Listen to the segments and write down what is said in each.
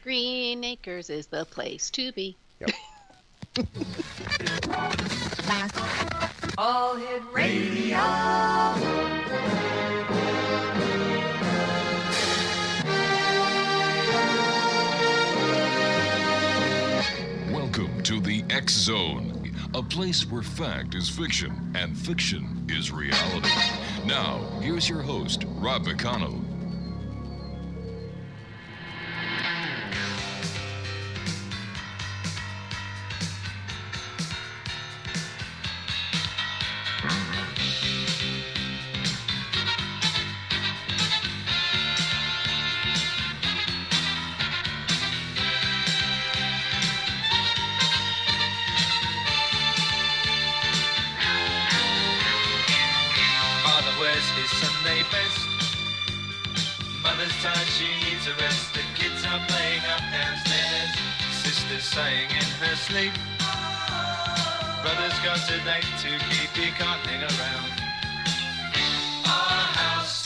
Green Acres is the place to be. Yep. All Hit Radio. Welcome to the X Zone, a place where fact is fiction and fiction is reality. Now, here's your host, Rob McConnell. Saying in her sleep, brother's got a date to keep, he can't hang around. Our house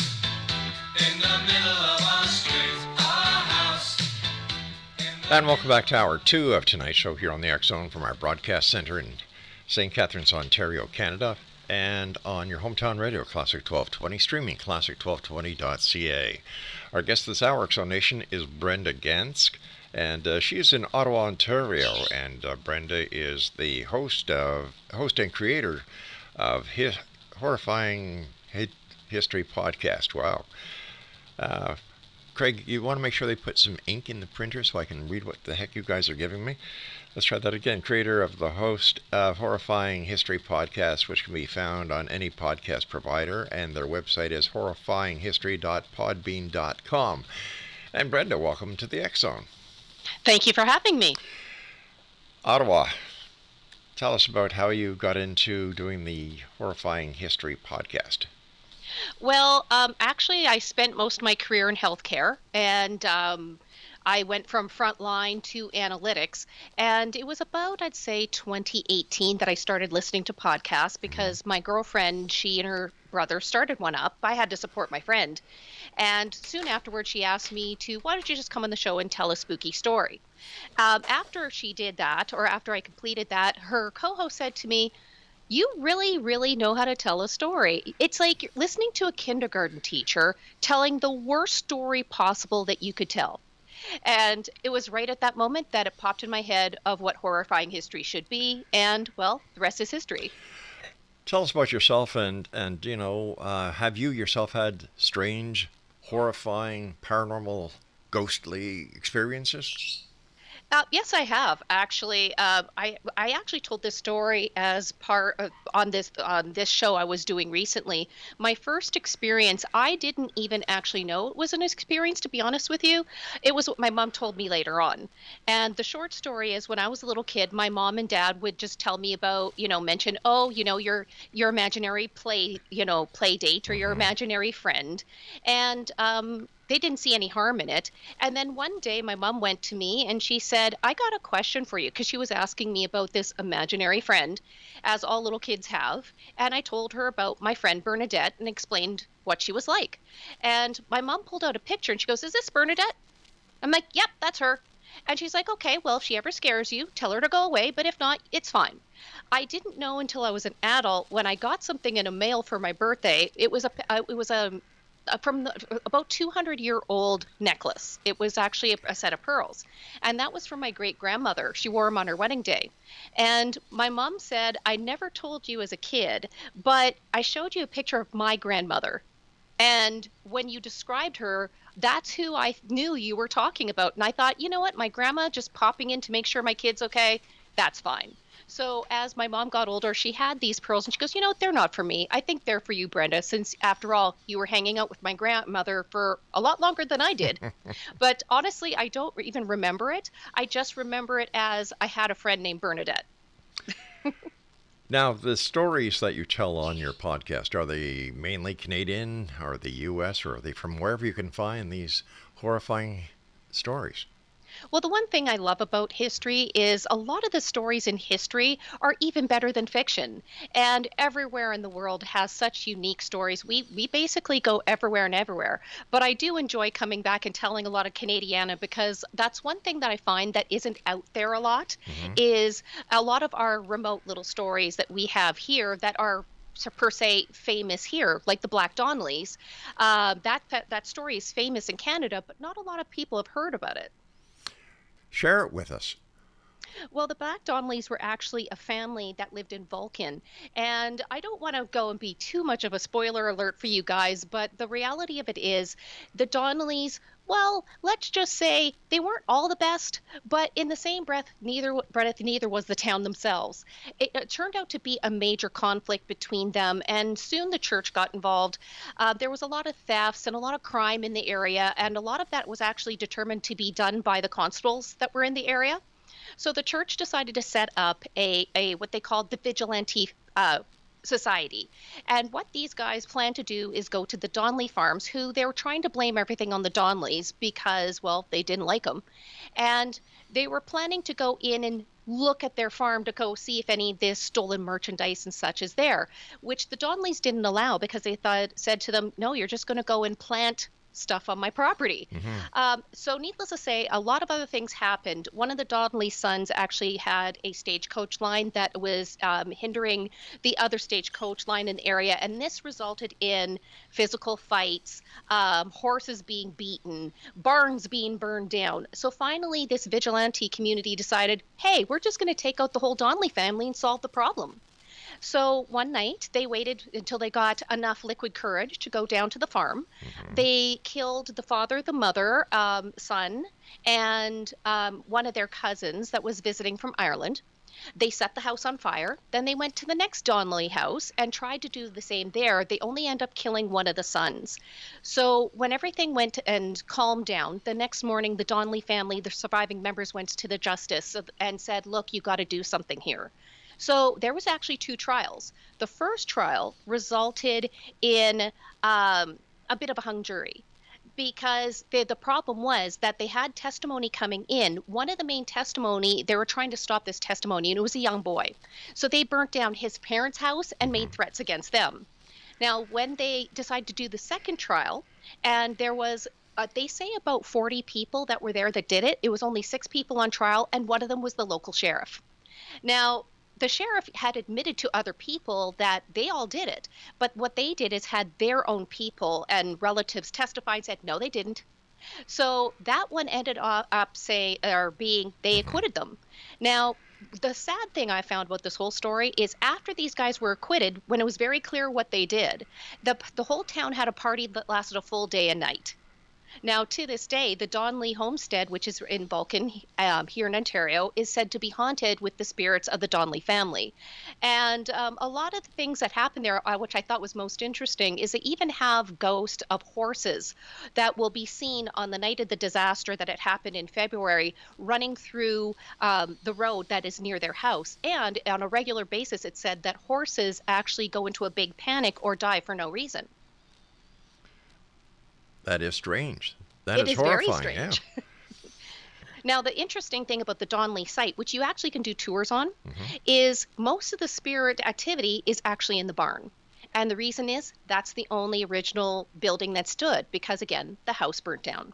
in the middle of our street, our house. And welcome back to Hour 2 of tonight's show here on the X Zone from our broadcast center in St. Catharines, Ontario, Canada, and on your hometown radio, Classic 1220, streaming classic1220.ca. Our guest this hour, X Zone Nation, is Brenda GANSKE. And she is in Ottawa, Ontario, and Brenda is the host and creator of Horrifying History podcast. Wow. Craig, you want to make sure they put some ink in the printer so I can read what the heck you guys are giving me? Let's try that again. Creator of the host of Horrifying History podcast, which can be found on any podcast provider, and their website is horrifyinghistory.podbean.com. And Brenda, welcome to the X Zone. Thank you for having me. Ottawa, tell us about how you got into doing the Horrifying History podcast. Well, actually, I spent most of my career in healthcare, and I went from frontline to analytics, and it was about, I'd say, 2018 that I started listening to podcasts because my girlfriend, she and her brother started one up. I had to support my friend. And soon afterwards, she asked me to, why don't you just come on the show and tell a spooky story? After she did that, or after I completed that, her co-host said to me, you really, really know how to tell a story. It's like listening to a kindergarten teacher telling the worst story possible that you could tell. And it was right at that moment that it popped in my head of what horrifying history should be. And, well, the rest is history. Tell us about yourself and you know, have you yourself had strange, horrifying, paranormal, ghostly experiences? Yes, I have actually. I actually told this story as part of, on this show I was doing recently. My first experience, I didn't even actually know it was an experience. To be honest with you, it was what my mom told me later on. And the short story is, when I was a little kid, my mom and dad would just tell me about, mention, your imaginary play date or your imaginary friend, and they didn't see any harm in it. And then one day my mom went to me and she said, I got a question for you, because she was asking me about this imaginary friend, as all little kids have. And I told her about my friend Bernadette and explained what she was like. And my mom pulled out a picture and she goes, is this Bernadette? I'm like, yep, that's her. And she's like, okay, well, if she ever scares you, tell her to go away, but if not, it's fine. I didn't know until I was an adult when I got something in a mail for my birthday. It was from the about 200-year-old necklace. It was actually a set of pearls. And that was from my great-grandmother. She wore them on her wedding day. And my mom said, I never told you as a kid, but I showed you a picture of my grandmother. And when you described her, that's who I knew you were talking about. And I thought, you know what, my grandma just popping in to make sure my kid's okay, that's fine. So as my mom got older, she had these pearls and she goes, they're not for me. I think they're for you, Brenda, since after all, you were hanging out with my grandmother for a lot longer than I did. But honestly, I don't even remember it. I just remember it as I had a friend named Bernadette. Now, the stories that you tell on your podcast, are they mainly Canadian, are they U.S., or are they from wherever you can find these horrifying stories? Well, the one thing I love about history is a lot of the stories in history are even better than fiction. And everywhere in the world has such unique stories. We basically go everywhere and everywhere. But I do enjoy coming back and telling a lot of Canadiana because that's one thing that I find that isn't out there a lot Hmm. is a lot of our remote little stories that we have here that are per se famous here, like the Black Donnellys. That story is famous in Canada, but not a lot of people have heard about it. Share it with us. Well, the Black Donnellys were actually a family that lived in Vulcan. And I don't want to go and be too much of a spoiler alert for you guys, but the reality of it is the Donnellys, well, let's just say they weren't all the best, but in the same breath, neither was the town themselves. It turned out to be a major conflict between them, and soon the church got involved. There was a lot of thefts and a lot of crime in the area, and a lot of that was actually determined to be done by the constables that were in the area. So the church decided to set up a what they called the vigilante society. And what these guys plan to do is go to the Donnelly farms, who they were trying to blame everything on the Donnellys because, well, they didn't like them. And they were planning to go in and look at their farm to go see if any of this stolen merchandise and such is there, which the Donnellys didn't allow because they said to them, no, you're just going to go and plant stuff on my property. Hmm. So, needless to say, a lot of other things happened. One of the Donnelly sons actually had a stagecoach line that was hindering the other stagecoach line in the area, and this resulted in physical fights, horses being beaten, barns being burned down. So, finally, this vigilante community decided, hey, we're just going to take out the whole Donnelly family and solve the problem. So one night they waited until they got enough liquid courage to go down to the farm. Hmm. They killed the father, the mother, son, and one of their cousins that was visiting from Ireland. They set the house on fire. Then they went to the next Donnelly house and tried to do the same there. They only end up killing one of the sons. So when everything went and calmed down, the next morning the Donnelly family, the surviving members, went to the justice and said, look, you got to do something here. So there was actually two trials. The first trial resulted in a bit of a hung jury because the problem was that they had testimony coming in. One of the main testimony, they were trying to stop this testimony, and it was a young boy. So they burnt down his parents' house and made threats against them. Now, when they decided to do the second trial, and there was they say about 40 people that were there that did it. It was only 6 people on trial, and one of them was the local sheriff. Now, the sheriff had admitted to other people that they all did it, but what they did is had their own people and relatives testify and said, no, they didn't. So that one ended up being, they acquitted them. Now, the sad thing I found about this whole story is after these guys were acquitted, when it was very clear what they did, the whole town had a party that lasted a full day and night. Now, to this day, the Donnelly homestead, which is in Vulcan, here in Ontario, is said to be haunted with the spirits of the Donnelly family. And a lot of the things that happen there, which I thought was most interesting, is they even have ghosts of horses that will be seen on the night of the disaster that had happened in February, running through the road that is near their house. And on a regular basis, it said that horses actually go into a big panic or die for no reason. That is strange. That It is is very horrifying. strange. Now, the interesting thing about the Donnelly site, which you actually can do tours on, is most of the spirit activity is actually in the barn. And the reason is that's the only original building that stood because, again, the house burnt down.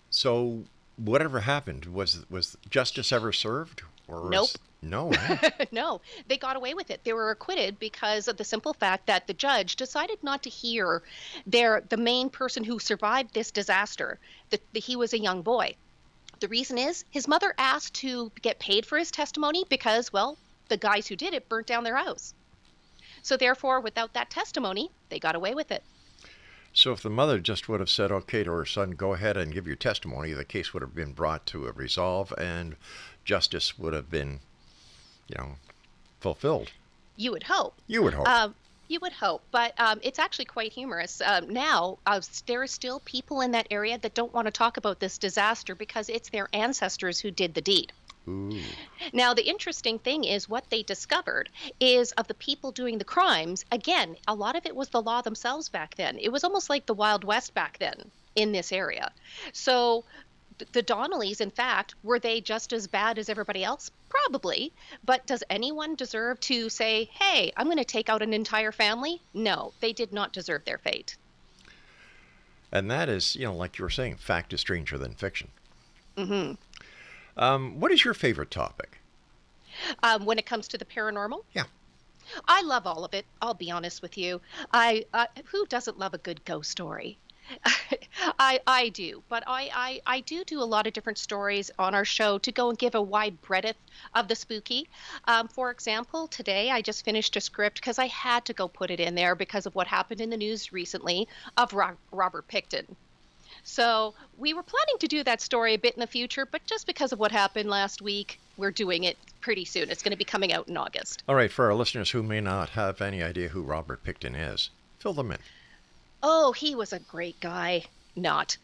So, whatever happened, was justice ever served? Or Nope. No. Huh? No, they got away with it. They were acquitted because of the simple fact that the judge decided not to hear the main person who survived this disaster. He was a young boy. The reason is his mother asked to get paid for his testimony because, well, the guys who did it burnt down their house. So therefore, without that testimony, they got away with it. So if the mother just would have said, okay, to her son, go ahead and give your testimony, the case would have been brought to a resolve and justice would have been, fulfilled. You would hope. You would hope. You would hope, but it's actually quite humorous. Now, there are still people in that area that don't want to talk about this disaster because it's their ancestors who did the deed. Ooh. Now, the interesting thing is what they discovered is of the people doing the crimes, again, a lot of it was the law themselves back then. It was almost like the Wild West back then. in this area. So the Donnellys, in fact, were they just as bad as everybody else? Probably. But does anyone deserve to say, hey, I'm going to take out an entire family? No, they did not deserve their fate. And that is, like you were saying, fact is stranger than fiction. Hmm. What is your favorite topic? When it comes to the paranormal, Yeah. I love all of it. I'll be honest with you. Who doesn't love a good ghost story? I do, but I do a lot of different stories on our show to go and give a wide breadth of the spooky. For example, today I just finished a script because I had to go put it in there because of what happened in the news recently of Robert Pickton. So we were planning to do that story a bit in the future, but just because of what happened last week, we're doing it pretty soon. It's going to be coming out in August. All right, for our listeners who may not have any idea who Robert Pickton is, fill them in. Oh, he was a great guy. Not.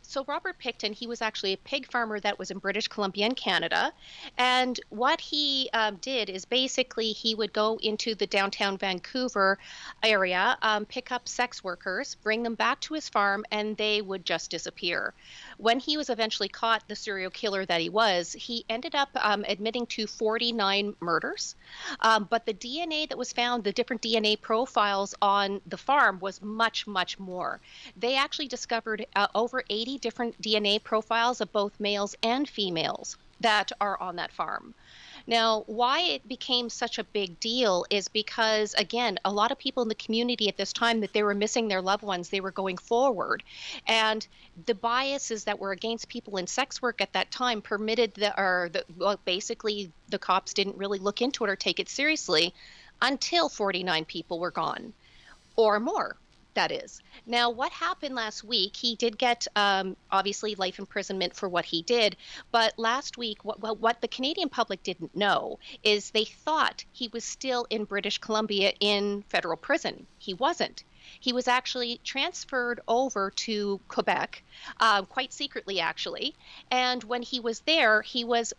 So Robert Pickton, he was actually a pig farmer that was in British Columbia and Canada. And what he did is basically he would go into the downtown Vancouver area, pick up sex workers, bring them back to his farm, and they would just disappear. When he was eventually caught, the serial killer that he was, he ended up admitting to 49 murders. But the DNA that was found, the different DNA profiles on the farm was much, much more. They actually discovered over 80 different DNA profiles of both males and females that are on that farm. Now, why it became such a big deal is because, again, a lot of people in the community at this time that they were missing their loved ones, they were going forward. And the biases that were against people in sex work at that time permitted basically the cops didn't really look into it or take it seriously until 49 people were gone or more. That is. Now, what happened last week, he did get obviously life imprisonment for what he did. But last week, what the Canadian public didn't know is they thought he was still in British Columbia in federal prison. He wasn't. He was actually transferred over to Quebec, quite secretly, actually. And when he was there, he was,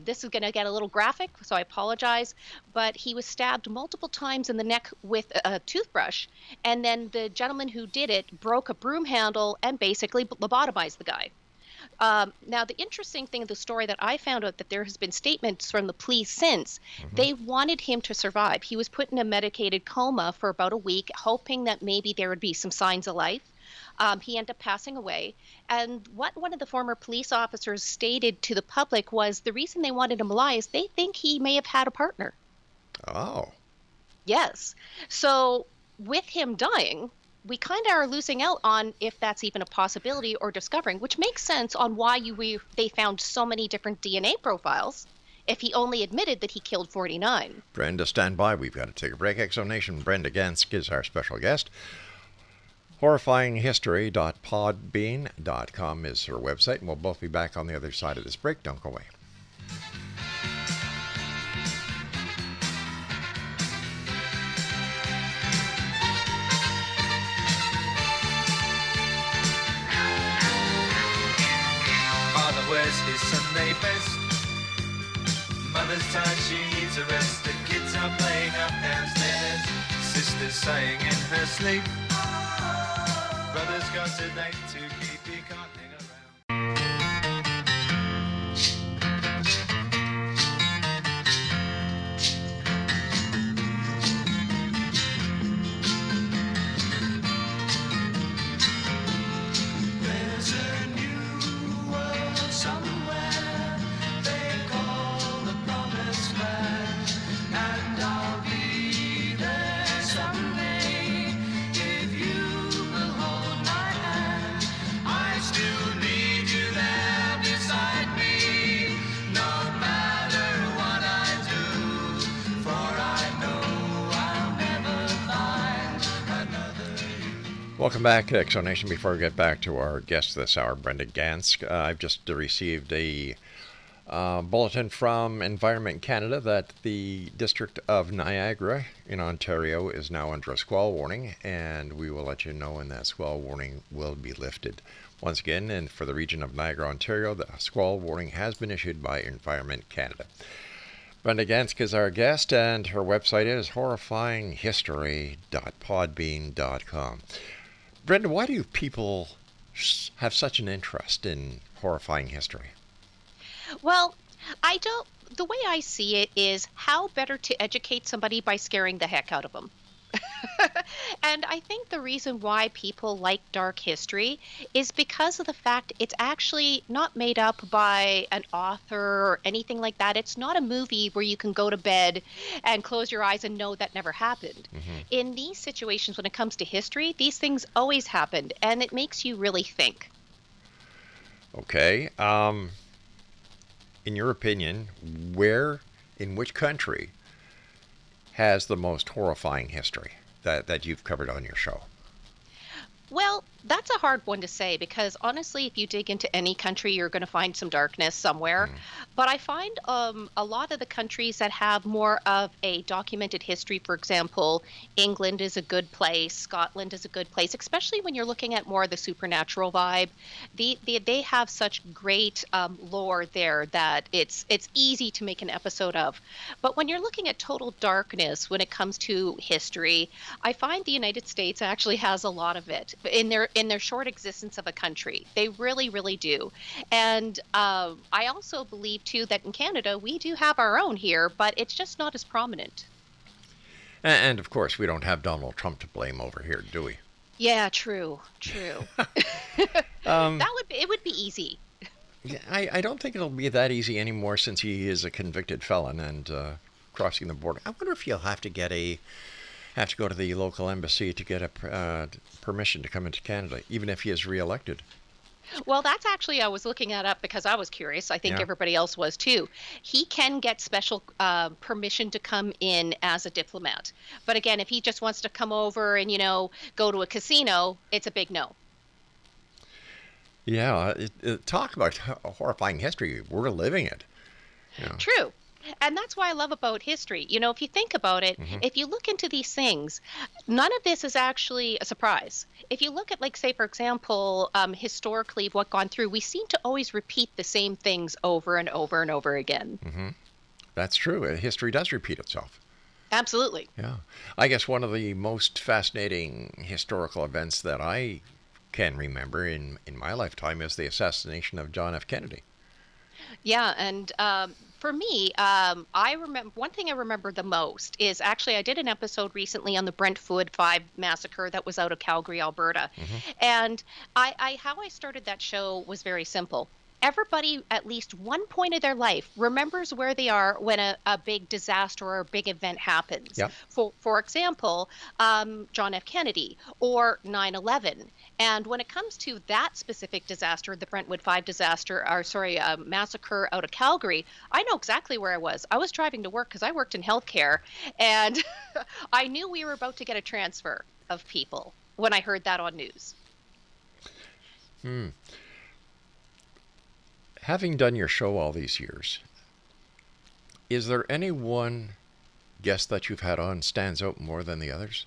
this is going to get a little graphic, so I apologize, but he was stabbed multiple times in the neck with a toothbrush. And then the gentleman who did it broke a broom handle and basically lobotomized the guy. Now, the interesting thing of the story that I found out that there has been statements from the police since they wanted him to survive. He was put in a medicated coma for about a week, hoping that maybe there would be some signs of life. He ended up passing away. And what one of the former police officers stated to the public was the reason they wanted him alive is they think he may have had a partner. Oh. Yes. So with him dying, we kind of are losing out on if that's even a possibility or discovering, which makes sense on why they found so many different DNA profiles if he only admitted that he killed 49. Brenda, stand by. We've got to take a break. Exonation. Brenda GANSKE is our special guest. Horrifyinghistory.podbean.com is her website, and we'll both be back on the other side of this break. Don't go away. Wears his Sunday best. Mother's tired, she needs a rest. The kids are playing up downstairs. Sister's sighing in her sleep. Brother's got a date to keep, he can't hang around. There's a new world somewhere they call the promised land, and I'll be there someday if you will hold my hand. I still need you there beside me, no matter what I do, for I know I'll never find another you. Welcome back to Exonation. Before we get back to our guest this hour, Brenda GANSKE, I've just received a bulletin from Environment Canada that the District of Niagara in Ontario is now under a squall warning, and we will let you know when that squall warning will be lifted. Once again, and for the region of Niagara, Ontario, the squall warning has been issued by Environment Canada. Brenda GANSKE is our guest, and her website is horrifyinghistory.podbean.com. Brenda, why do people have such an interest in horrifying history? Well, I don't. The way I see it is how better to educate somebody by scaring the heck out of them. And I think the reason why people like dark history is because of the fact it's actually not made up by an author or anything like that. It's not a movie where you can go to bed and close your eyes and know that never happened. Hmm. In these situations, when it comes to history, these things always happened, and it makes you really think. Okay. In your opinion, in which country has the most horrifying history that you've covered on your show? Well, that's a hard one to say because honestly, if you dig into any country, you're going to find some darkness somewhere. But I find a lot of the countries that have more of a documented history, for example, England is a good place, Scotland is a good place, especially when you're looking at more of the supernatural vibe. They have such great lore there that it's easy to make an episode of. But when you're looking at total darkness when it comes to history, I find the United States actually has a lot of it in their short existence of a country. They really, really do. And I also believe, too, that in Canada, we do have our own here, but it's just not as prominent. And of course, we don't have Donald Trump to blame over here, do we? Yeah, true, true. It would be easy. Yeah, I don't think it'll be that easy anymore since he is a convicted felon and crossing the border. I wonder if he'll have to go to the local embassy to get a permission to come into Canada, even if he is reelected. Well, that's actually, I was looking that up because I was curious. I think Yeah. everybody else was too. He can get special permission to come in as a diplomat. But again, if he just wants to come over and, go to a casino, it's a big no. Yeah, talk about horrifying history. We're living it. Yeah. True. And that's why I love about history. If you think about it, Mhm. if you look into these things, none of this is actually a surprise. If you look at, like, say, for example, historically, what gone through, we seem to always repeat the same things over and over and over again. Hmm. That's true. History does repeat itself. Absolutely. Yeah. I guess one of the most fascinating historical events that I can remember in my lifetime is the assassination of John F. Kennedy. Yeah, and for me, I remember one thing I remember the most is actually I did an episode recently on the Brentwood 5 massacre that was out of Calgary, Alberta, and how I started that show was very simple. Everybody, at least one point of their life, remembers where they are when a big disaster or a big event happens. Yep. For example, John F. Kennedy or 9/11. And when it comes to that specific disaster, the Brentwood 5 disaster, or sorry, massacre out of Calgary, I know exactly where I was. I was driving to work because I worked in healthcare, and I knew we were about to get a transfer of people when I heard that on news. Hmm. Having done your show all these years, is there any one guest that you've had on stands out more than the others?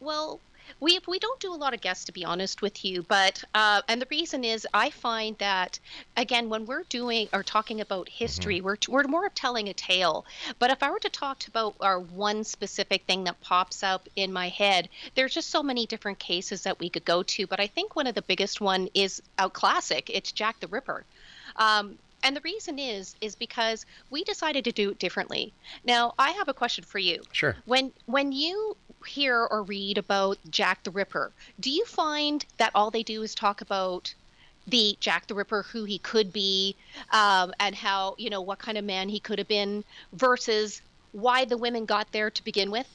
Well, we don't do a lot of guests, to be honest with you, but and the reason is I find that again when we're doing or talking about history, we're more of telling a tale. But if I were to talk about our one specific thing that pops up in my head, there's just so many different cases that we could go to. But I think one of the biggest one is a classic. It's Jack the Ripper. And the reason is because we decided to do it differently. Now, I have a question for you. Sure. When you hear or read about Jack the Ripper, do you find that all they do is talk about the Jack the Ripper, who he could be, and how, what kind of man he could have been, versus why the women got there to begin with?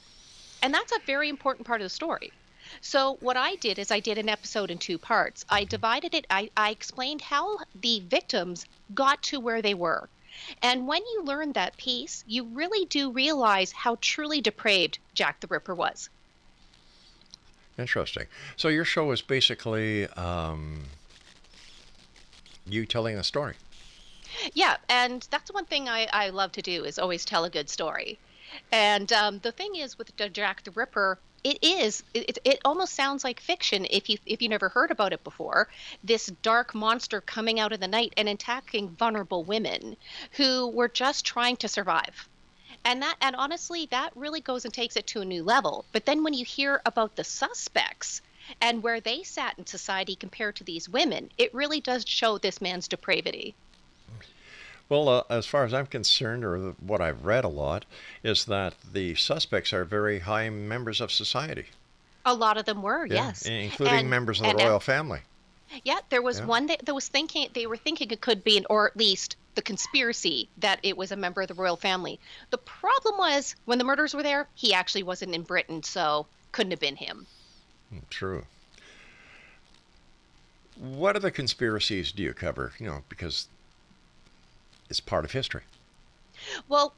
And that's a very important part of the story. So what I did is I did an episode in two parts. I divided it. I explained how the victims got to where they were. And when you learn that piece, you really do realize how truly depraved Jack the Ripper was. Interesting. So your show is basically you telling a story. Yeah, and that's one thing I love to do is always tell a good story. And the thing is with Jack the Ripper, it almost sounds like fiction if you never heard about it before. This dark monster coming out of the night and attacking vulnerable women who were just trying to survive. And honestly, that really goes and takes it to a new level. But then when you hear about the suspects and where they sat in society compared to these women, it really does show this man's depravity. Well, as far as I'm concerned, or what I've read a lot, is that the suspects are very high members of society. A lot of them were, Yeah, yes. including And members of the and royal family. yeah, there was Yeah. one that was thinking they were thinking it could be, or at least the conspiracy that it was a member of the royal family. The problem was when the murders were there, he actually wasn't in Britain, so couldn't have been him. True. What other conspiracies do you cover? Because it's part of history. Well,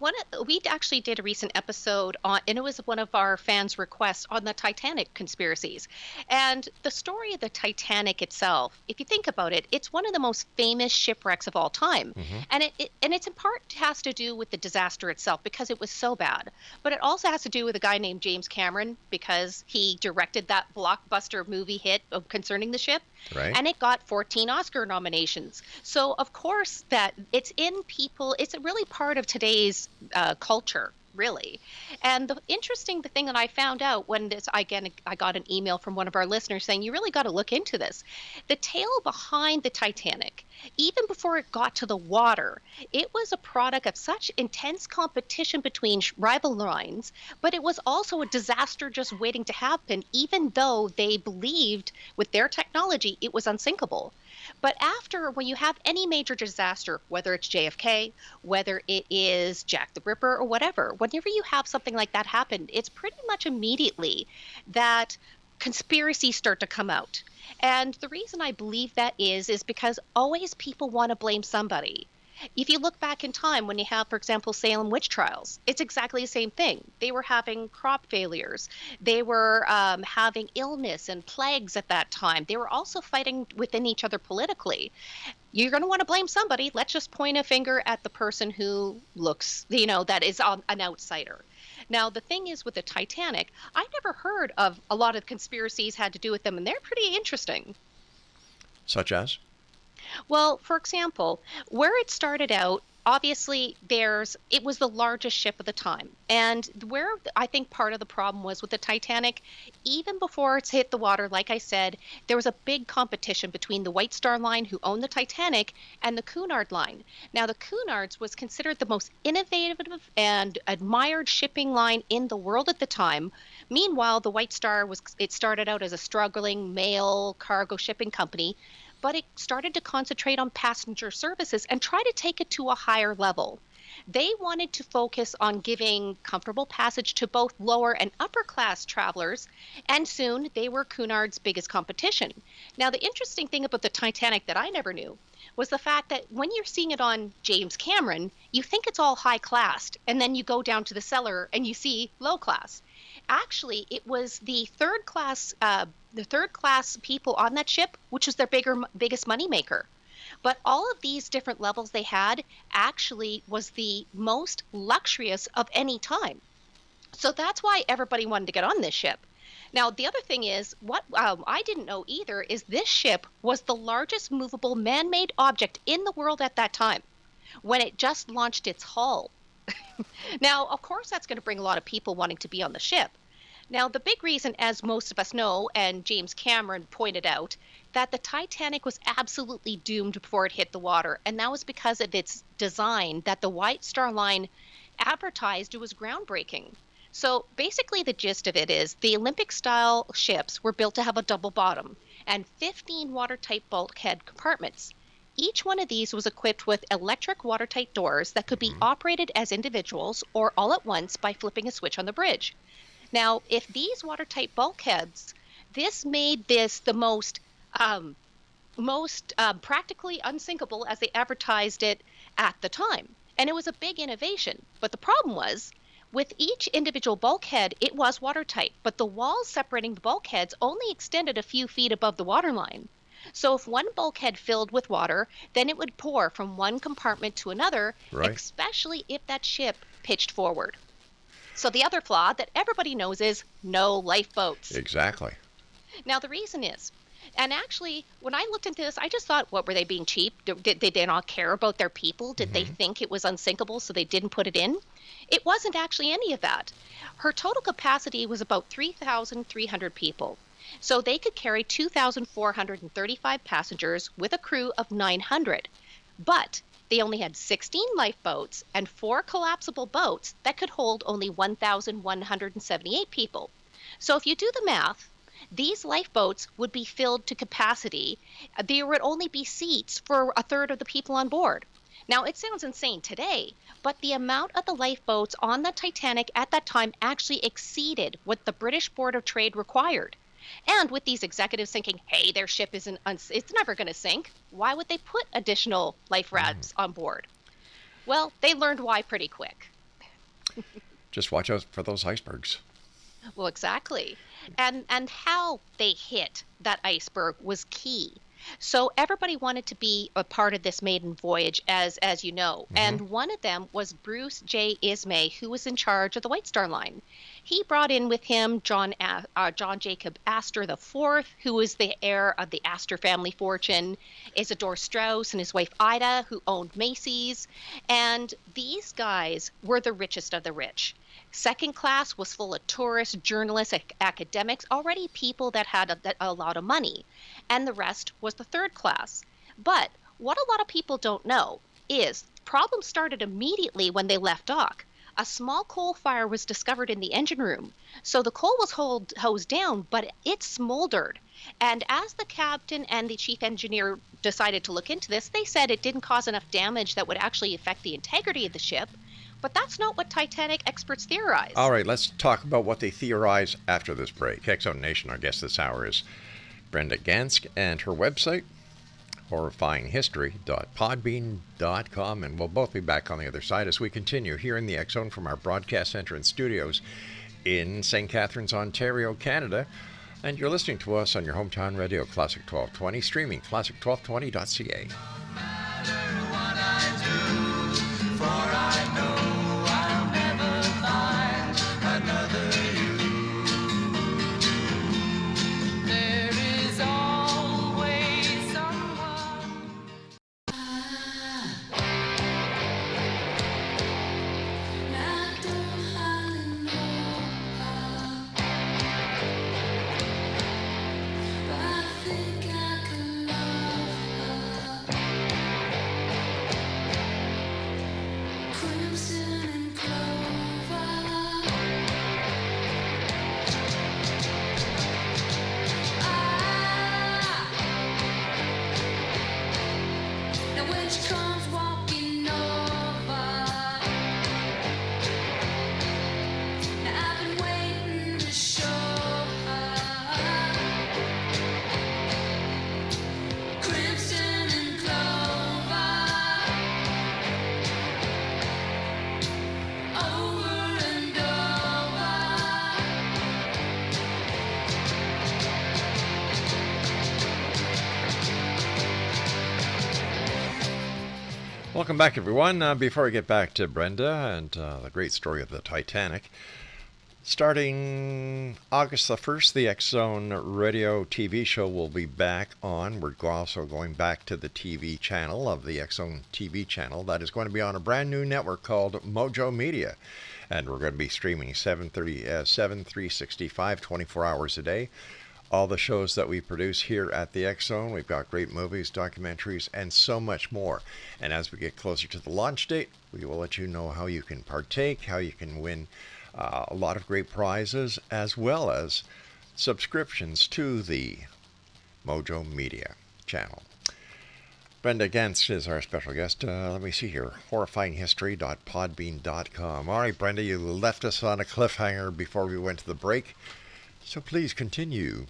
we actually did a recent episode on, and it was one of our fans' requests on the Titanic conspiracies. And the story of the Titanic itself, if you think about it, it's one of the most famous shipwrecks of all time. Hmm. And it's in part has to do with the disaster itself because it was so bad. But it also has to do with a guy named James Cameron because he directed that blockbuster movie hit concerning the ship. Right. And it got 14 Oscar nominations. So, of course, that it's in people, it's really part of today's culture, really. And the thing that I found out when I got an email from one of our listeners saying, you really got to look into this. The tale behind the Titanic, even before it got to the water, it was a product of such intense competition between rival lines, but it was also a disaster just waiting to happen, even though they believed with their technology it was unsinkable. But when you have any major disaster, whether it's JFK, whether it is Jack the Ripper or whatever, whenever you have something like that happen, it's pretty much immediately that conspiracies start to come out. And the reason I believe that is because always people want to blame somebody. If you look back in time, when you have, for example, Salem witch trials, it's exactly the same thing. They were having crop failures. They were having illness and plagues at that time. They were also fighting within each other politically. You're going to want to blame somebody. Let's just point a finger at the person who looks, that is an outsider. Now, the thing is with the Titanic, I never heard of a lot of conspiracies had to do with them, and they're pretty interesting. Such as? Well, for example, where it started out, obviously it was the largest ship of the time. And where I think part of the problem was with the Titanic, even before it's hit the water, like I said, there was a big competition between the White Star Line, who owned the Titanic, and the Cunard Line. Now, the Cunards was considered the most innovative and admired shipping line in the world at the time. Meanwhile, the White Star it started out as a struggling mail cargo shipping company, but it started to concentrate on passenger services and try to take it to a higher level. They wanted to focus on giving comfortable passage to both lower and upper class travelers, and soon they were Cunard's biggest competition. Now, the interesting thing about the Titanic that I never knew was the fact that when you're seeing it on James Cameron, you think it's all high class, and then you go down to the cellar and you see low class. Actually, it was the third class people on that ship, which was their biggest moneymaker. But all of these different levels they had actually was the most luxurious of any time. So that's why everybody wanted to get on this ship. Now, the other thing is, what I didn't know either is this ship was the largest movable man-made object in the world at that time when it just launched its hull. Now, of course, that's going to bring a lot of people wanting to be on the ship. Now, the big reason, as most of us know, and James Cameron pointed out, that the Titanic was absolutely doomed before it hit the water, and that was because of its design that the White Star Line advertised it was groundbreaking. So basically the gist of it is the Olympic-style ships were built to have a double bottom and 15 watertight bulkhead compartments. Each one of these was equipped with electric watertight doors that could be operated as individuals or all at once by flipping a switch on the bridge. Now, if these watertight bulkheads, this made this the most practically unsinkable as they advertised it at the time. And it was a big innovation. But the problem was, with each individual bulkhead, it was watertight, but the walls separating the bulkheads only extended a few feet above the waterline. So if one bulkhead filled with water, then it would pour from one compartment to another, Right. especially if that ship pitched forward. So the other flaw that everybody knows is no lifeboats. Exactly. Now, the reason is, and actually, when I looked into this, I just thought, what, were they being cheap? Did they not care about their people? Did they think it was unsinkable, so they didn't put it in? It wasn't actually any of that. Her total capacity was about 3,300 people. So they could carry 2,435 passengers with a crew of 900. But they only had 16 lifeboats and 4 collapsible boats that could hold only 1,178 people. So if you do the math, these lifeboats would be filled to capacity. There would only be seats for a third of the people on board. Now, it sounds insane today, but the amount of the lifeboats on the Titanic at that time actually exceeded what the British Board of Trade required. And with these executives thinking, hey, their ship it's never going to sink, why would they put additional life rafts on board? Well, they learned why pretty quick. Just watch out for those icebergs. Well, exactly. And how they hit that iceberg was key. So everybody wanted to be a part of this maiden voyage, as you know. And one of them was Bruce J. Ismay, who was in charge of the White Star Line. He brought in with him John Jacob Astor IV, who was the heir of the Astor family fortune, Isidore Straus and his wife Ida, who owned Macy's. And these guys were the richest of the rich. Second class was full of tourists, journalists, academics, already people that had a lot of money. And the rest was the third class. But what a lot of people don't know is problems started immediately when they left dock. A small coal fire was discovered in the engine room. So the coal was hosed down, but it smoldered. And as the captain and the chief engineer decided to look into this, they said it didn't cause enough damage that would actually affect the integrity of the ship. But that's not what Titanic experts theorize. All right, let's talk about what they theorize after this break. X-Zone Nation, our guest this hour is Brenda GANSKE, and her website, horrifyinghistory.podbean.com, and we'll both be back on the other side as we continue here in the X-Zone from our broadcast center and studios in St. Catharines, Ontario, Canada. And you're listening to us on your hometown radio, Classic 1220, streaming classic1220.ca. Welcome back, everyone. Before we get back to Brenda and the great story of the Titanic, starting August the 1st, the X-Zone radio TV show will be back on. We're also going back to the TV channel of the X-Zone TV channel. That is going to be on a brand new network called Mojo Media. And we're going to be streaming 365, 24 hours a day. All the shows that we produce here at the X-Zone. We've got great movies, documentaries, and so much more. And as we get closer to the launch date, we will let you know how you can partake, how you can win a lot of great prizes, as well as subscriptions to the Mojo Media channel. Brenda GANSKE is our special guest. Let me see here. Horrifyinghistory.podbean.com. All right, Brenda, you left us on a cliffhanger before we went to the break. So please continue.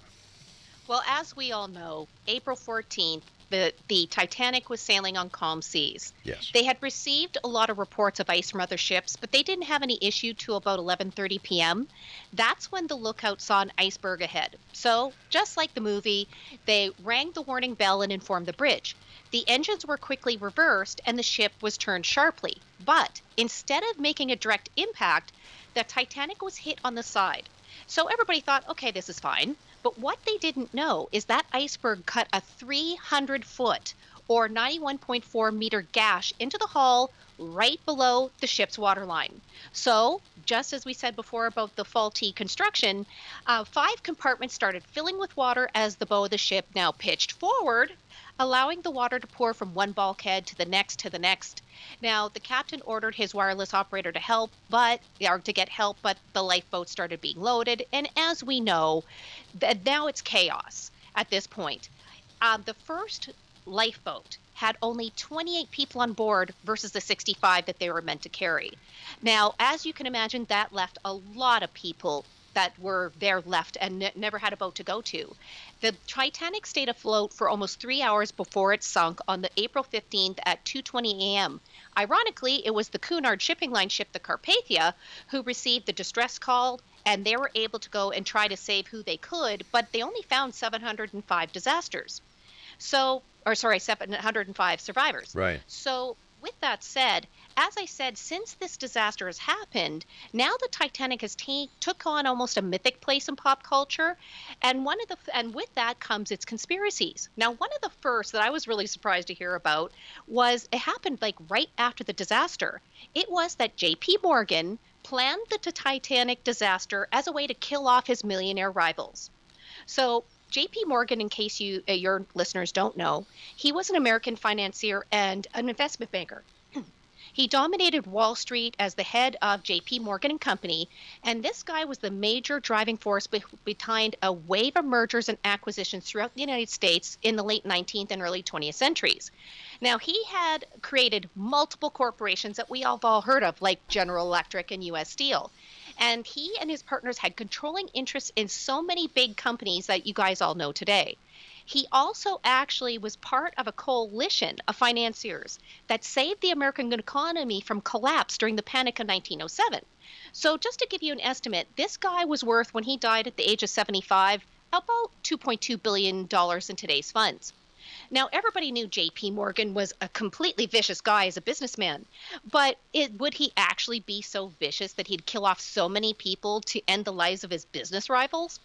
Well, as we all know, April 14th, the Titanic was sailing on calm seas. Yes. They had received a lot of reports of ice from other ships, but they didn't have any issue till about 11:30 p.m. That's when the lookout saw an iceberg ahead. So, just like the movie, they rang the warning bell and informed the bridge. The engines were quickly reversed and the ship was turned sharply. But instead of making a direct impact, the Titanic was hit on the side. So everybody thought, okay, this is fine. But what they didn't know is that iceberg cut a 300-foot or 91.4-meter gash into the hull right below the ship's waterline. So, just as we said before about the faulty construction, 5 compartments started filling with water as the bow of the ship now pitched forward, allowing the water to pour from one bulkhead to the next to the next. Now, the captain ordered his wireless operator to get help, but the lifeboat started being loaded. And as we know, now it's chaos at this point. The first lifeboat had only 28 people on board versus the 65 that they were meant to carry. Now, as you can imagine, that left a lot of people that were there left and never had a boat to go to. The Titanic stayed afloat for almost 3 hours before it sunk on the April 15th at 2:20 a.m. Ironically, it was the Cunard shipping line ship, the Carpathia, who received the distress call, and they were able to go and try to save who they could, but they only found 705 disasters. 705 survivors. Right. So with that said, as I said, since this disaster has happened, now the Titanic has took on almost a mythic place in pop culture, and with that comes its conspiracies. Now, one of the first that I was really surprised to hear about was it happened like right after the disaster. It was that J.P. Morgan planned the Titanic disaster as a way to kill off his millionaire rivals. So J.P. Morgan, in case your listeners don't know, he was an American financier and an investment banker. He dominated Wall Street as the head of J.P. Morgan and Company, and this guy was the major driving force behind a wave of mergers and acquisitions throughout the United States in the late 19th and early 20th centuries. Now, he had created multiple corporations that we all heard of, like General Electric and U.S. Steel. And he and his partners had controlling interests in so many big companies that you guys all know today. He also actually was part of a coalition of financiers that saved the American economy from collapse during the Panic of 1907. So just to give you an estimate, this guy was worth, when he died at the age of 75, about $2.2 billion in today's funds. Now, everybody knew J.P. Morgan was a completely vicious guy as a businessman, but would he actually be so vicious that he'd kill off so many people to end the lives of his business rivals?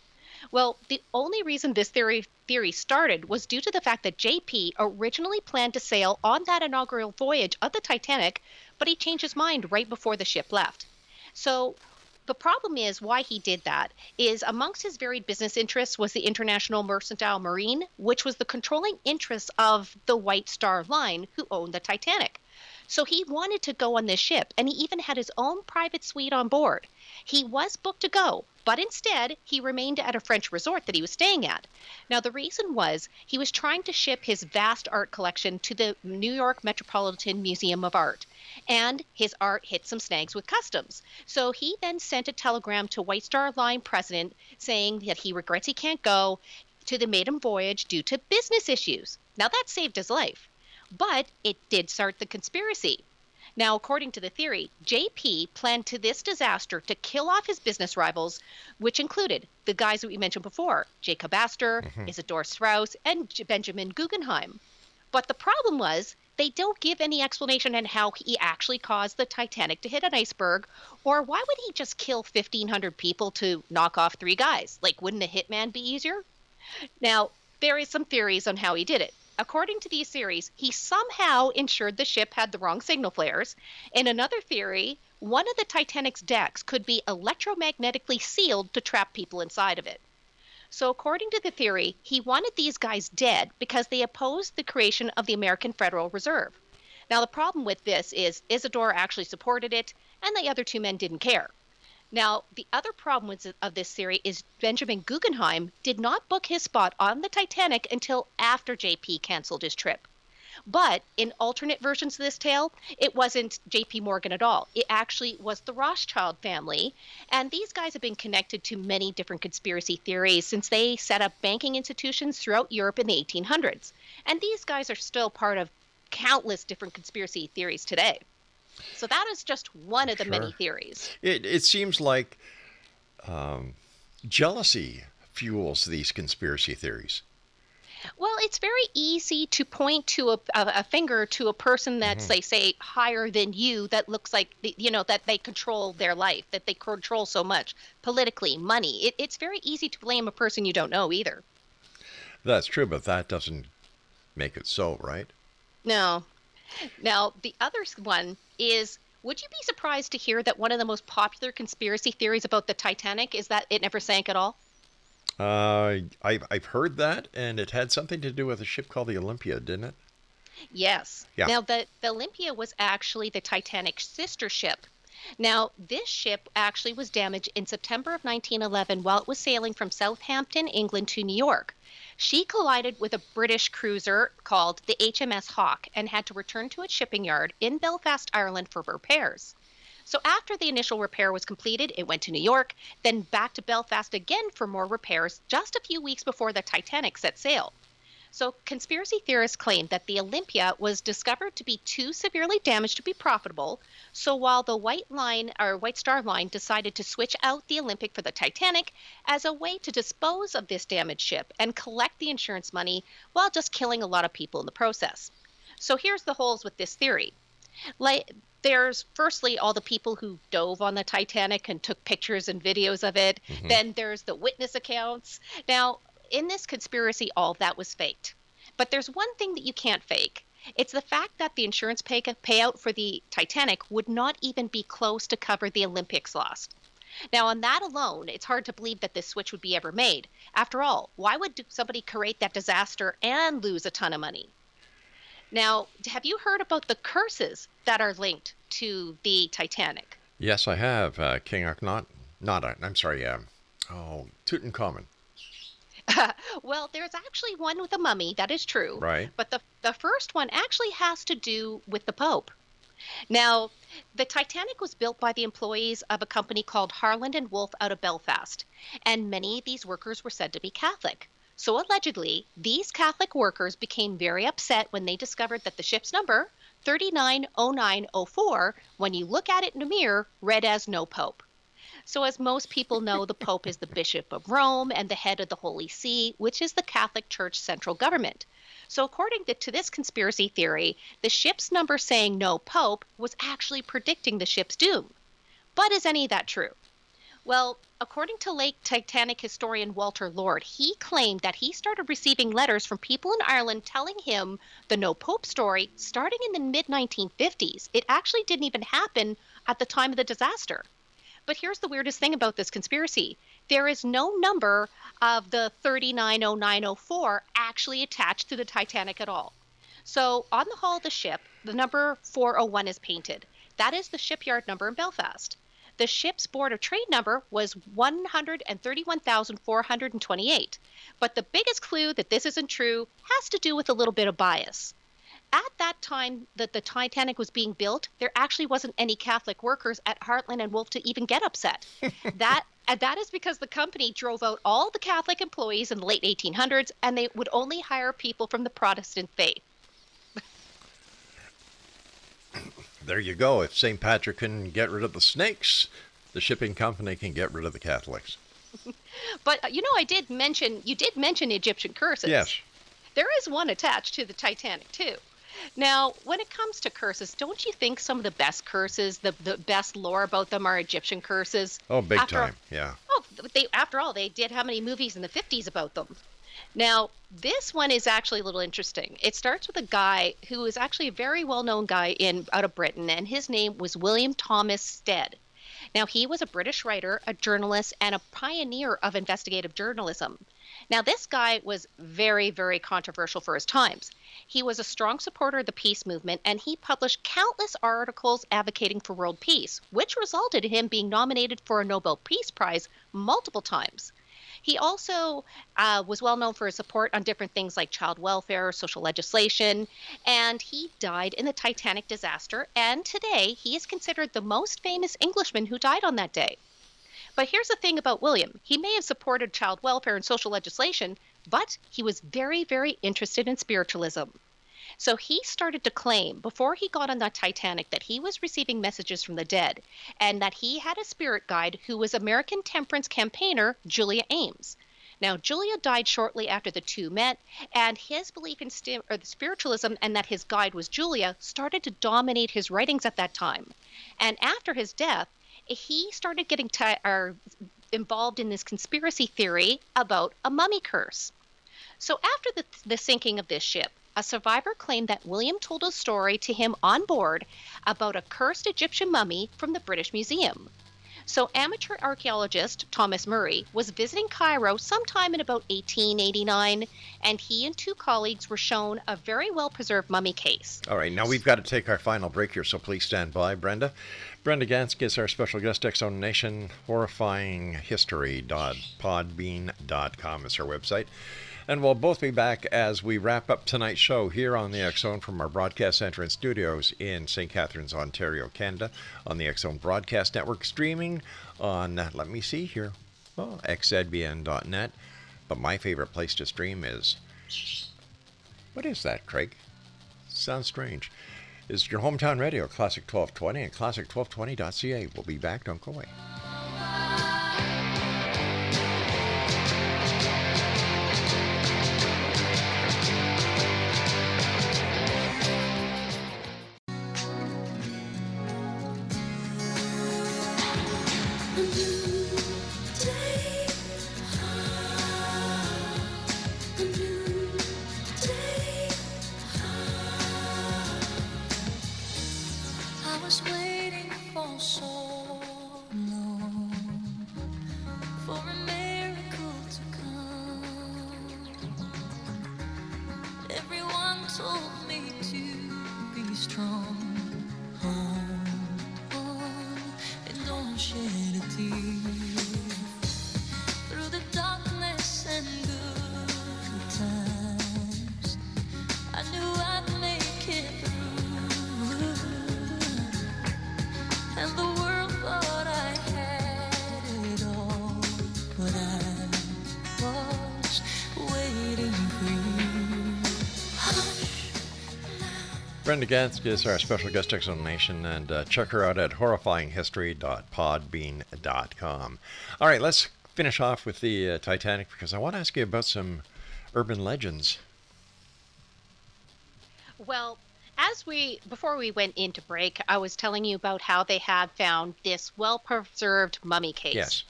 Well, the only reason this theory started was due to the fact that JP originally planned to sail on that inaugural voyage of the Titanic, but he changed his mind right before the ship left. So the problem is why he did that is amongst his varied business interests was the International Mercantile Marine, which was the controlling interest of the White Star Line, who owned the Titanic. So he wanted to go on this ship, and he even had his own private suite on board. He was booked to go, but instead he remained at a French resort that he was staying at. Now, the reason was he was trying to ship his vast art collection to the New York Metropolitan Museum of Art, and his art hit some snags with customs. So he then sent a telegram to White Star Line president saying that he regrets he can't go to the maiden voyage due to business issues. Now, that saved his life. But it did start the conspiracy. Now, according to the theory, JP planned to this disaster to kill off his business rivals, which included the guys that we mentioned before, Jacob Astor, Isidor Straus, and Benjamin Guggenheim. But the problem was they don't give any explanation on how he actually caused the Titanic to hit an iceberg, or why would he just kill 1,500 people to knock off 3 guys? Like, wouldn't a hitman be easier? Now, there is some theories on how he did it. According to these theories, he somehow ensured the ship had the wrong signal flares. In another theory, one of the Titanic's decks could be electromagnetically sealed to trap people inside of it. So according to the theory, he wanted these guys dead because they opposed the creation of the American Federal Reserve. Now, the problem with this is Isidore actually supported it, and the other 2 men didn't care. Now, the other problem of this theory is Benjamin Guggenheim did not book his spot on the Titanic until after JP canceled his trip. But in alternate versions of this tale, it wasn't JP Morgan at all. It actually was the Rothschild family. And these guys have been connected to many different conspiracy theories since they set up banking institutions throughout Europe in the 1800s. And these guys are still part of countless different conspiracy theories today. So that is just one of the many theories. It seems like jealousy fuels these conspiracy theories. Well, it's very easy to point to a finger to a person that's, they say, higher than you, that looks like, that they control their life, that they control so much politically, money. It's very easy to blame a person you don't know either. That's true, but that doesn't make it so, right? No. Now, the other one is, would you be surprised to hear that one of the most popular conspiracy theories about the Titanic is that it never sank at all? I've heard that, and it had something to do with a ship called the Olympia, didn't it? Yes. Yeah. Now, the Olympia was actually the Titanic's sister ship. Now, this ship actually was damaged in September of 1911 while it was sailing from Southampton, England to New York. She collided with a British cruiser called the HMS Hawke and had to return to its shipping yard in Belfast, Ireland for repairs. So after the initial repair was completed, it went to New York, then back to Belfast again for more repairs just a few weeks before the Titanic set sail. So, conspiracy theorists claim that the Olympia was discovered to be too severely damaged to be profitable. So, while the White Line or White Star Line decided to switch out the Olympic for the Titanic as a way to dispose of this damaged ship and collect the insurance money while just killing a lot of people in the process. So, here's the holes with this theory. Like, there's firstly all the people who dove on the Titanic and took pictures and videos of it. Hmm. Then there's the witness accounts. Now, in this conspiracy, all of that was faked. But there's one thing that you can't fake. It's the fact that the insurance payout for the Titanic would not even be close to cover the Olympics lost. Now, on that alone, it's hard to believe that this switch would be ever made. After all, why would somebody create that disaster and lose a ton of money? Now, have you heard about the curses that are linked to the Titanic? Yes, I have. King Akhenaten. Not, I'm sorry, Tutankhamun. Well, there's actually one with a mummy, that is true. Right. But the first one actually has to do with the Pope. Now, the Titanic was built by the employees of a company called Harland and Wolff out of Belfast, and many of these workers were said to be Catholic. So allegedly, these Catholic workers became very upset when they discovered that the ship's number, 390904, when you look at it in a mirror, read as no Pope. So, as most people know, the Pope is the Bishop of Rome and the head of the Holy See, which is the Catholic Church central government. So, according to this conspiracy theory, the ship's number saying no Pope was actually predicting the ship's doom. But is any of that true? Well, according to late Titanic historian Walter Lord, he claimed that he started receiving letters from people in Ireland telling him the no Pope story starting in the mid 1950s. It actually didn't even happen at the time of the disaster. But here's the weirdest thing about this conspiracy. There is no number of the 390904 actually attached to the Titanic at all. So on the hull of the ship, the number 401 is painted. That is the shipyard number in Belfast. The ship's board of trade number was 131,428. But the biggest clue that this isn't true has to do with a little bit of bias. At that time that the Titanic was being built, there actually wasn't any Catholic workers at Harland and Wolff to even get upset. That is because the company drove out all the Catholic employees in the late 1800s, and they would only hire people from the Protestant faith. There you go. If St. Patrick can get rid of the snakes, the shipping company can get rid of the Catholics. But you did mention Egyptian curses. Yes. There is one attached to the Titanic too. Now, when it comes to curses, don't you think some of the best curses, the best lore about them are Egyptian curses? Oh, big time. Yeah. Oh, after all, they did how many movies in the 50s about them? Now, this one is actually a little interesting. It starts with a guy who is actually a very well-known guy out of Britain, and his name was William Thomas Stead. Now, he was a British writer, a journalist, and a pioneer of investigative journalism. Now, this guy was very, very controversial for his times. He was a strong supporter of the peace movement, and he published countless articles advocating for world peace, which resulted in him being nominated for a Nobel Peace Prize multiple times. He also was well known for his support on different things like child welfare, social legislation, and he died in the Titanic disaster. And today, he is considered the most famous Englishman who died on that day. But here's the thing about William. He may have supported child welfare and social legislation, but he was very, very interested in spiritualism. So he started to claim before he got on the Titanic that he was receiving messages from the dead and that he had a spirit guide who was American temperance campaigner Julia Ames. Now, Julia died shortly after the two met, and his belief in spiritualism and that his guide was Julia started to dominate his writings at that time. And after his death, he started getting involved in this conspiracy theory about a mummy curse. So after the sinking of this ship, a survivor claimed that William told a story to him on board about a cursed Egyptian mummy from the British Museum. So, amateur archaeologist Thomas Murray was visiting Cairo sometime in about 1889, and he and two colleagues were shown a very well preserved mummy case. All right, now we've got to take our final break here, so please stand by, Brenda. Brenda GANSKE is our special guest. X-Zone Nation, Horrifying History.podbean.com is her website. And we'll both be back as we wrap up tonight's show here on the X-Zone from our broadcast center and studios in St. Catharines, Ontario, Canada, on the X-Zone Broadcast Network, streaming on, let me see here, xzbn.net. But my favorite place to stream is, what is that, Craig? Sounds strange. Is your hometown radio, Classic 1220 and classic1220.ca. We'll be back. Don't go away. Brenda GANSKE is our special guest explanation, and check her out at horrifyinghistory.podbean.com. All right, let's finish off with the Titanic, because I want to ask you about some urban legends. Well, before we went into break, I was telling you about how they had found this well-preserved mummy case. Yes.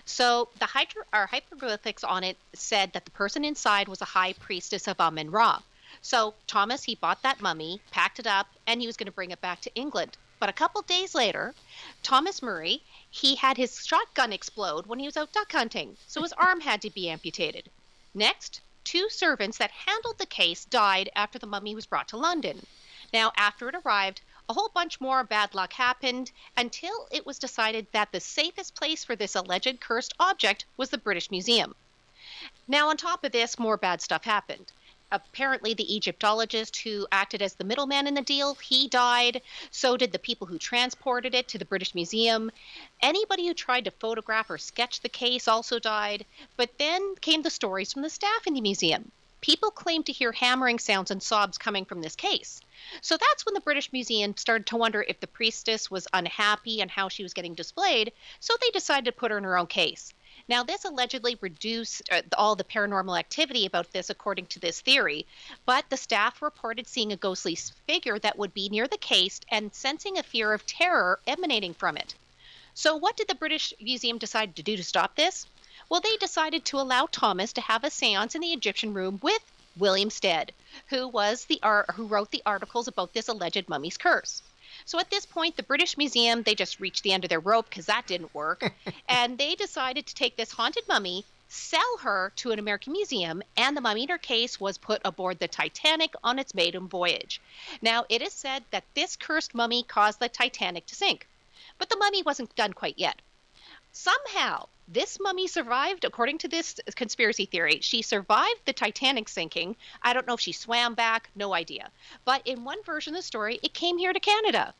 So the hieroglyphics on it said that the person inside was a high priestess of Amun-Ra. So Thomas, he bought that mummy, packed it up, and he was going to bring it back to England. But a couple days later, Thomas Murray, he had his shotgun explode when he was out duck hunting, so his arm had to be amputated. Next, two servants that handled the case died after the mummy was brought to London. Now, after it arrived, a whole bunch more bad luck happened until it was decided that the safest place for this alleged cursed object was the British Museum. Now, on top of this, more bad stuff happened. Apparently, the Egyptologist who acted as the middleman in the deal, he died. So did the people who transported it to the British Museum. Anybody who tried to photograph or sketch the case also died. But then came the stories from the staff in the museum. People claimed to hear hammering sounds and sobs coming from this case. So that's when the British Museum started to wonder if the priestess was unhappy and how she was getting displayed, so they decided to put her in her own case. Now, this allegedly reduced all the paranormal activity about this, according to this theory, but the staff reported seeing a ghostly figure that would be near the case and sensing a fear of terror emanating from it. So what did the British Museum decide to do to stop this? Well, they decided to allow Thomas to have a seance in the Egyptian room with William Stead, who wrote the articles about this alleged mummy's curse. So at this point, the British Museum, they just reached the end of their rope because that didn't work. And they decided to take this haunted mummy, sell her to an American museum, and the mummy in her case was put aboard the Titanic on its maiden voyage. Now, it is said that this cursed mummy caused the Titanic to sink. But the mummy wasn't done quite yet. Somehow, this mummy survived, according to this conspiracy theory. She survived the Titanic sinking. I don't know if she swam back, no idea. But in one version of the story, it came here to Canada.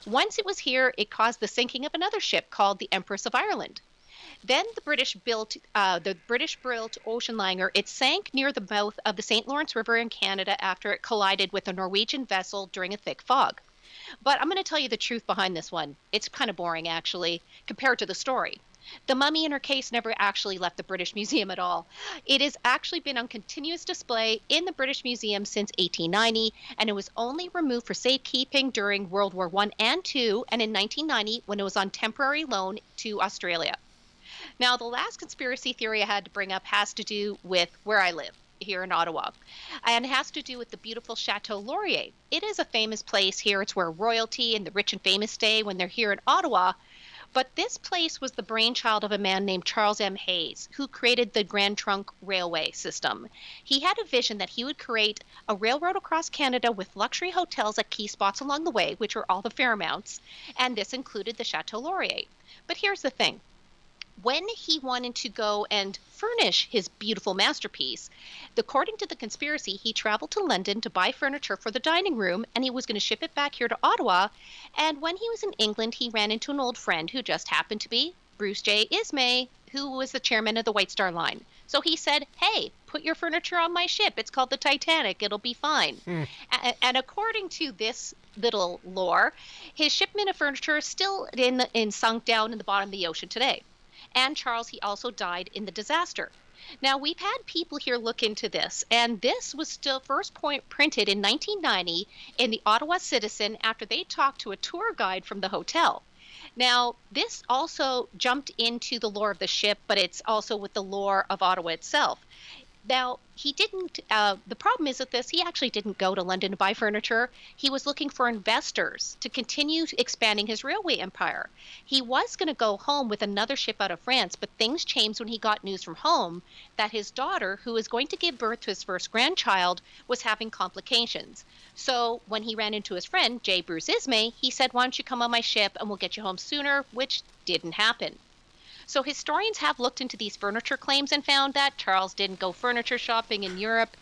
Once it was here, it caused the sinking of another ship called the Empress of Ireland. Then the British built ocean liner. It sank near the mouth of the St. Lawrence River in Canada after it collided with a Norwegian vessel during a thick fog. But I'm going to tell you the truth behind this one. It's kind of boring, actually, compared to the story. The mummy in her case never actually left the British Museum at all. It has actually been on continuous display in the British Museum since 1890, and it was only removed for safekeeping during World War I and II, and in 1990 when it was on temporary loan to Australia. Now, the last conspiracy theory I had to bring up has to do with where I live. here in Ottawa, and it has to do with the beautiful Chateau Laurier. It is a famous place here. It's where royalty and the rich and famous stay when they're here in Ottawa. But this place was the brainchild of a man named Charles M. Hayes, who created the Grand Trunk Railway system. He had a vision that he would create a railroad across Canada with luxury hotels at key spots along the way, which were all the Fairemounts, and this included the Chateau Laurier. But here's the thing. When he wanted to go and furnish his beautiful masterpiece, according to the conspiracy, he traveled to London to buy furniture for the dining room, and he was going to ship it back here to Ottawa. And when he was in England, he ran into an old friend who just happened to be Bruce J. Ismay, who was the chairman of the White Star Line. So he said, hey, put your furniture on my ship. It's called the Titanic. It'll be fine. And according to this little lore, his shipment of furniture is still sunk down in the bottom of the ocean today. And Charles, he also died in the disaster. Now, we've had people here look into this, and this was still first printed in 1990 in the Ottawa Citizen after they talked to a tour guide from the hotel. Now, this also jumped into the lore of the ship, but it's also with the lore of Ottawa itself. Now, he didn't, the problem is with this, he actually didn't go to London to buy furniture. He was looking for investors to continue expanding his railway empire. He was going to go home with another ship out of France, but things changed when he got news from home that his daughter, who was going to give birth to his first grandchild, was having complications. So when he ran into his friend, J. Bruce Ismay, he said, why don't you come on my ship and we'll get you home sooner, which didn't happen. So historians have looked into these furniture claims and found that Charles didn't go furniture shopping in Europe.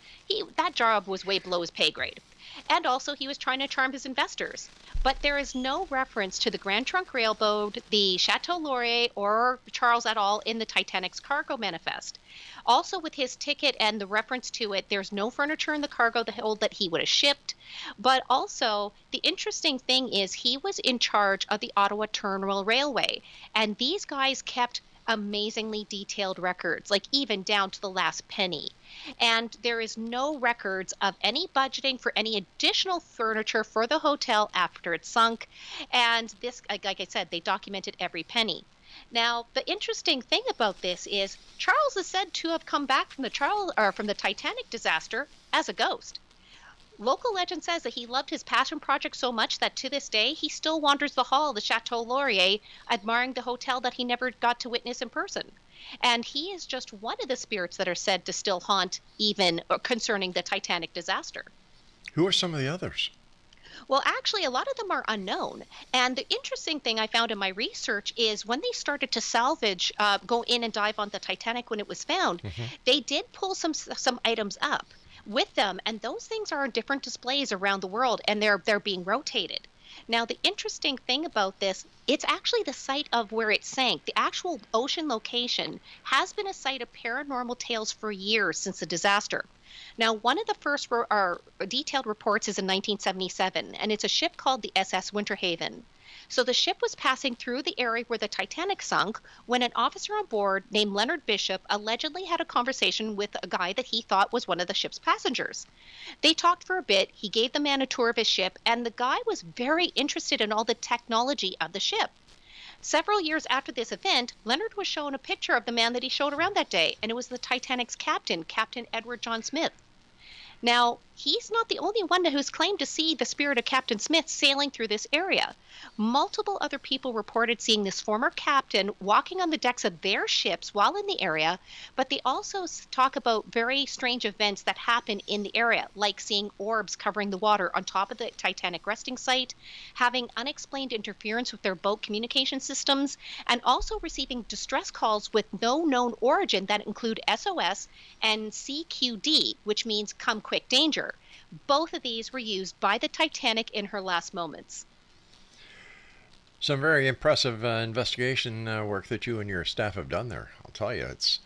That job was way below his pay grade. And also he was trying to charm his investors. But there is no reference to the Grand Trunk Railroad, the Chateau Laurier, or Charles at all in the Titanic's cargo manifest. Also with his ticket and the reference to it, there's no furniture in the cargo hold that he would have shipped. But also, the interesting thing is he was in charge of the Ottawa Terminal Railway. And these guys kept amazingly detailed records, like even down to the last penny. And there is no records of any budgeting for any additional furniture for the hotel after it sunk. And this, like I said, they documented every penny. Now, the interesting thing about this is Charles is said to have come back from the Titanic disaster as a ghost. Local legend says that he loved his passion project so much that to this day he still wanders the hall of the Chateau Laurier, admiring the hotel that he never got to witness in person. And he is just one of the spirits that are said to still haunt even concerning the Titanic disaster. Who are some of the others? Well, actually, a lot of them are unknown. And the interesting thing I found in my research is when they started to salvage, go in and dive on the Titanic when it was found, they did pull some items up with them, and those things are on different displays around the world, and they're being rotated. Now, the interesting thing about this, it's actually the site of where it sank. The actual ocean location has been a site of paranormal tales for years since the disaster. Now, one of the first detailed reports is in 1977, and it's a ship called the SS Winterhaven. So the ship was passing through the area where the Titanic sunk when an officer on board named Leonard Bishop allegedly had a conversation with a guy that he thought was one of the ship's passengers. They talked for a bit, he gave the man a tour of his ship, and the guy was very interested in all the technology of the ship. Several years after this event, Leonard was shown a picture of the man that he showed around that day, and it was the Titanic's captain, Captain Edward John Smith. Now, he's not the only one who's claimed to see the spirit of Captain Smith sailing through this area. Multiple other people reported seeing this former captain walking on the decks of their ships while in the area, but they also talk about very strange events that happen in the area, like seeing orbs covering the water on top of the Titanic resting site, having unexplained interference with their boat communication systems, and also receiving distress calls with no known origin that include SOS and CQD, which means come quick danger. Both of these were used by the Titanic in her last moments. Some very impressive investigation work that you and your staff have done there. I'll tell you, it's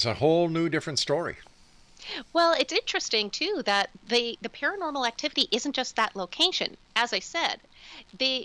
a whole new different story. Well, it's interesting, too, that the paranormal activity isn't just that location. As I said,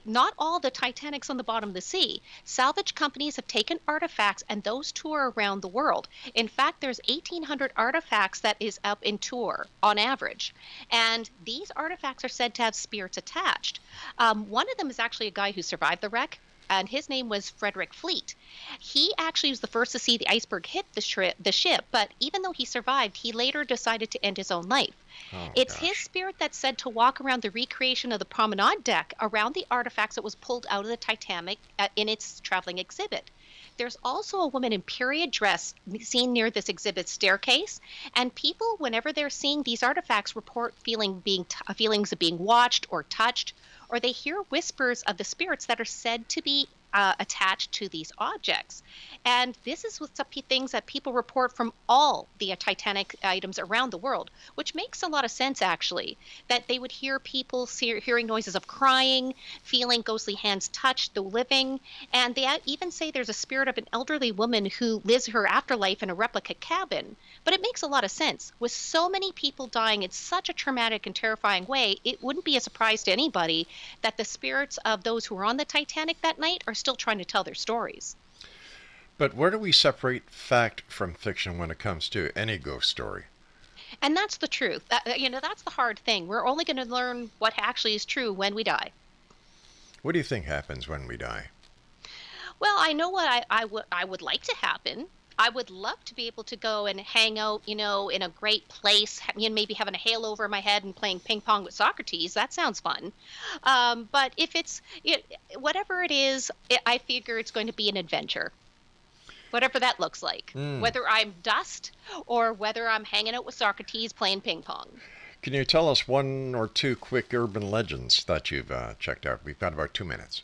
not all the Titanic's on the bottom of the sea. Salvage companies have taken artifacts and those tour around the world. In fact, there's 1,800 artifacts that is up in tour on average. And these artifacts are said to have spirits attached. One of them is actually a guy who survived the wreck. and his name was Frederick Fleet. He actually was the first to see the iceberg hit the ship, but even though he survived, he later decided to end his own life. Oh, It's his gosh. spirit that's said to walk around the recreation of the promenade deck around the artifacts that was pulled out of the Titanic in its traveling exhibit. There's also a woman in period dress seen near this exhibit staircase, and people, whenever they're seeing these artifacts, report feelings of being watched or touched, or they hear whispers of the spirits that are said to be attached to these objects. And this is with some things that people report from all the Titanic items around the world, which makes a lot of sense actually. That they would hear people hearing noises of crying, feeling ghostly hands touch the living, and they even say there's a spirit of an elderly woman who lives her afterlife in a replica cabin. But it makes a lot of sense. With so many people dying in such a traumatic and terrifying way, it wouldn't be a surprise to anybody that the spirits of those who were on the Titanic that night are still trying to tell their stories. But where do we separate fact from fiction when it comes to any ghost story? And that's the truth. That's the hard thing. We're only going to learn what actually is true when we die. What do you think happens when we die? Well, I know what I would like to happen. I would love to be able to go and hang out, in a great place, maybe having a halo over my head and playing ping pong with Socrates. That sounds fun. But if whatever it is, I figure it's going to be an adventure. Whatever that looks like, whether I'm dust or whether I'm hanging out with Socrates playing ping pong. Can you tell us one or two quick urban legends that you've checked out? We've got about 2 minutes.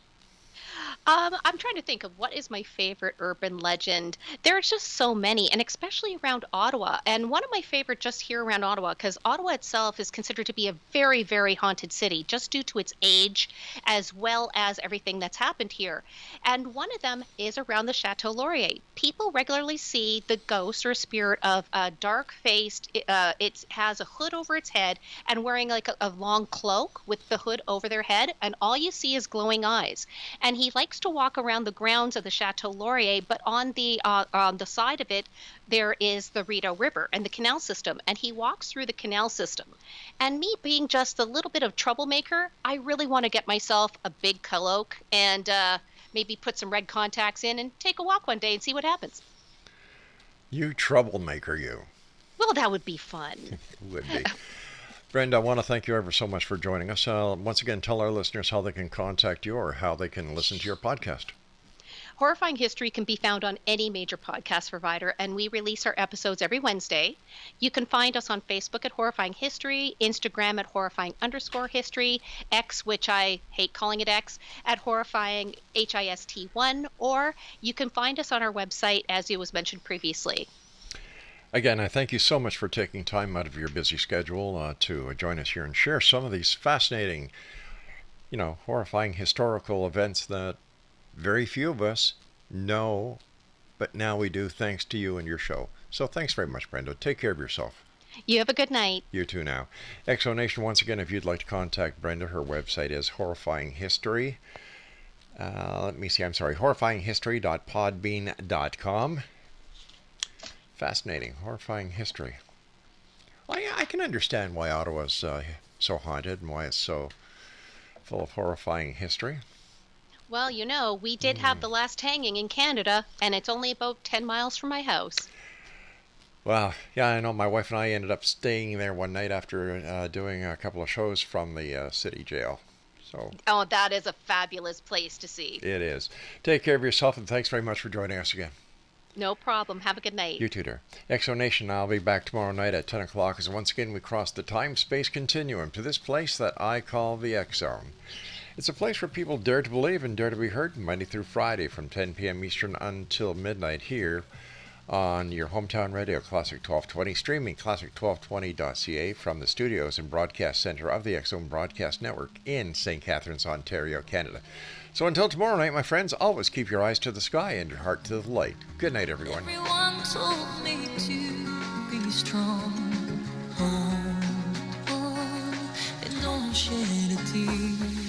I'm trying to think of what is my favorite urban legend. There's just so many, and especially around Ottawa. And one of my favorite just here around Ottawa, because Ottawa itself is considered to be a very, very haunted city, just due to its age, as well as everything that's happened here. And one of them is around the Chateau Laurier. People regularly see the ghost or spirit of a dark-faced, it has a hood over its head and wearing like a long cloak with the hood over their head, and all you see is glowing eyes. And he likes to walk around the grounds of the Chateau Laurier, but on the side of it, there is the Rideau River and the canal system, and he walks through the canal system. And me being just a little bit of troublemaker, I really want to get myself a big cloak and maybe put some red contacts in and take a walk one day and see what happens. You troublemaker, you. Well, that would be fun. Would be. Brenda, I want to thank you ever so much for joining us. Once again, tell our listeners how they can contact you or how they can listen to your podcast. Horrifying History can be found on any major podcast provider, and we release our episodes every Wednesday. You can find us on Facebook at Horrifying History, Instagram at Horrifying_History, X, which I hate calling it X, at Horrifying HIST1, or you can find us on our website, as it was mentioned previously. Again, I thank you so much for taking time out of your busy schedule to join us here and share some of these fascinating, horrifying historical events that very few of us know, but now we do thanks to you and your show. So thanks very much, Brenda. Take care of yourself. You have a good night. You too now. Exonation, once again, if you'd like to contact Brenda, her website is Horrifying History. horrifyinghistory.podbean.com. Fascinating, horrifying history. Well, yeah, I can understand why Ottawa's so haunted and why it's so full of horrifying history. Well, we did have the last hanging in Canada, and it's only about 10 miles from my house. Well, yeah, I know my wife and I ended up staying there one night after doing a couple of shows from the city jail. Oh, that is a fabulous place to see. It is. Take care of yourself, and thanks very much for joining us again. No problem. Have a good night. You too, dear. Exonation, I'll be back tomorrow night at 10 o'clock as once again we cross the time-space continuum to this place that I call the X-Zone. It's a place where people dare to believe and dare to be heard Monday through Friday from 10 p.m. Eastern until midnight here on your hometown radio, Classic 1220, streaming classic1220.ca from the studios and broadcast center of the X-Zone Broadcast Network in St. Catharines, Ontario, Canada. So until tomorrow night, my friends, always keep your eyes to the sky and your heart to the light. Good night, everyone. Everyone told me to be strong. Hold on and don't shed a tear.